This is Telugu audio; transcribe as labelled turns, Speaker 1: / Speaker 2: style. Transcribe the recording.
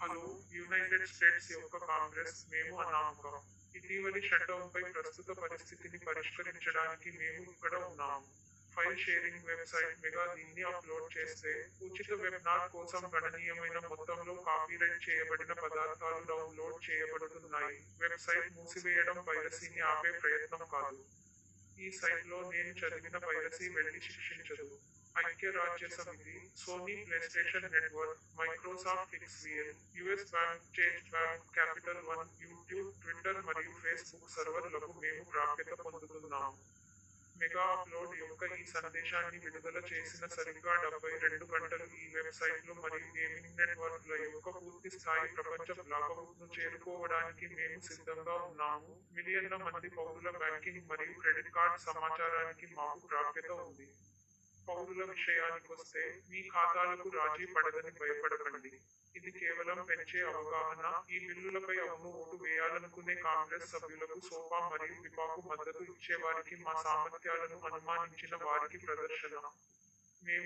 Speaker 1: హలో, యునైటెడ్ స్టేట్స్ యొక్క కాంగ్రెస్ మేము అనామక. ఇటీవలి షట్డౌన్పై ప్రస్తుత పరిస్థితిని పరిష్కరించడానికి మేము ఇక్కడ ఉన్నాము. ఫైల్ షేరింగ్ వెబ్సైట్ మెగా దీన్ని అప్లోడ్ చేస్తే, ఉచిత వెబ్నార్ కోసం గణనీయమైన మొత్తంలో కాపీరైట్ చేయబడిన పదార్థాలు డౌన్లోడ్ చేయబడుతున్నాయి. వెబ్సైట్ మూసివేయడం పైరసీని ఆపే ప్రయత్నం కాదు. ఈ సైట్లో నేను చదివిన పైరసీ వెళ్లి శిక్షించదు. ఐక్యరాజ్యసమితి, Sony PlayStation network, Microsoft XVL, US bank, state bank, capital one, YouTube, Twitter మరియు ఫేస్బుక్ సర్వర్లకు మేము ప్రాప్యత పొందుతున్నాము. మెగా అప్లోడ్ యొక్క ఈ సందేశాన్ని విడుదల చేసిన సరిగ్గా 72 గంటలు ఈ వెబ్సైట్లు మరియు గేమింగ్ నెట్వర్క్ల యొక్క పూర్తి స్థాయి ప్రపంచ బ్లాక్అవుట్ను చేరుకోవడానికి మేము సిద్ధంగా ఉన్నాము. మిలియన్ల మంది పౌరుల బ్యాంకింగ్ మరియు క్రెడిట్ కార్డ్ సమాచారానికి మాకు ప్రాప్యత ఉంది. పౌరుల విషయానికొస్తే, మీ ఖాతాలకు రాజీ పడదని భయపడకండి. ఇది కేవలం పెంచే అవగాహన. ఈ బిల్లులపై అవును ఓటు వేయాలనుకునే కాంగ్రెస్ సభ్యులకు సోపా మరియు విపాకు మద్దతు ఇచ్చేవారికి మా సామర్థ్యాలను అనుమానించిన వారికి ప్రదర్శన. మేము